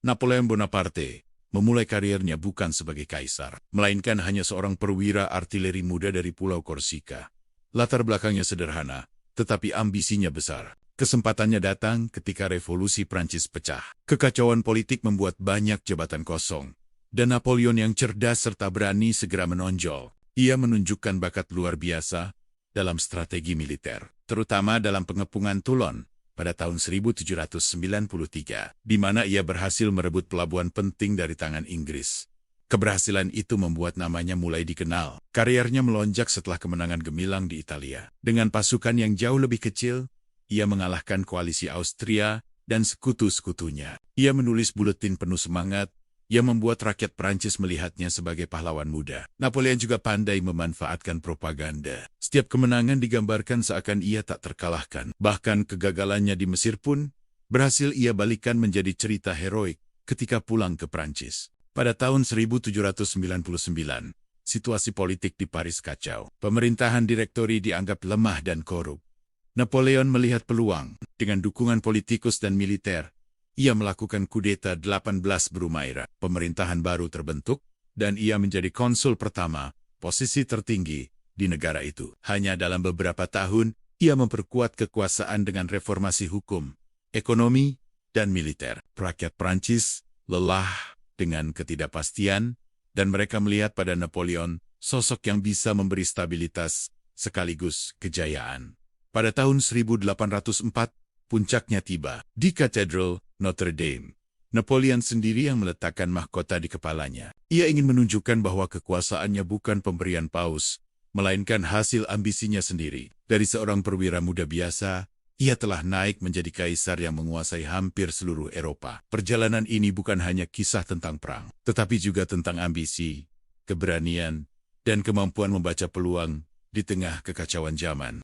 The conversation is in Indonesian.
Napoleon Bonaparte memulai karirnya bukan sebagai kaisar, melainkan hanya seorang perwira artileri muda dari Pulau Korsika. Latar belakangnya sederhana, tetapi ambisinya besar. Kesempatannya datang ketika revolusi Prancis pecah. Kekacauan politik membuat banyak jabatan kosong, dan Napoleon yang cerdas serta berani segera menonjol. Ia menunjukkan bakat luar biasa dalam strategi militer, terutama dalam pengepungan Toulon pada tahun 1793, di mana ia berhasil merebut pelabuhan penting dari tangan Inggris. Keberhasilan itu membuat namanya mulai dikenal. Karirnya melonjak setelah kemenangan gemilang di Italia. Dengan pasukan yang jauh lebih kecil, ia mengalahkan koalisi Austria dan sekutu-sekutunya. Ia menulis buletin penuh semangat yang membuat rakyat Prancis melihatnya sebagai pahlawan muda. Napoleon juga pandai memanfaatkan propaganda. Setiap kemenangan digambarkan seakan ia tak terkalahkan. Bahkan kegagalannya di Mesir pun berhasil ia balikan menjadi cerita heroik ketika pulang ke Prancis. Pada tahun 1799, situasi politik di Paris kacau. Pemerintahan direktori dianggap lemah dan korup. Napoleon melihat peluang. Dengan dukungan politikus dan militer, ia melakukan kudeta 18 Brumaire. Pemerintahan baru terbentuk, dan ia menjadi konsul pertama, posisi tertinggi di negara itu. Hanya dalam beberapa tahun, ia memperkuat kekuasaan dengan reformasi hukum, ekonomi, dan militer. Rakyat Prancis lelah dengan ketidakpastian, dan mereka melihat pada Napoleon sosok yang bisa memberi stabilitas sekaligus kejayaan. Pada tahun 1804, puncaknya tiba. Di Katedral Notre Dame, Napoleon sendiri yang meletakkan mahkota di kepalanya. Ia ingin menunjukkan bahwa kekuasaannya bukan pemberian paus, melainkan hasil ambisinya sendiri. Dari seorang perwira muda biasa, ia telah naik menjadi kaisar yang menguasai hampir seluruh Eropa. Perjalanan ini bukan hanya kisah tentang perang, tetapi juga tentang ambisi, keberanian, dan kemampuan membaca peluang di tengah kekacauan zaman.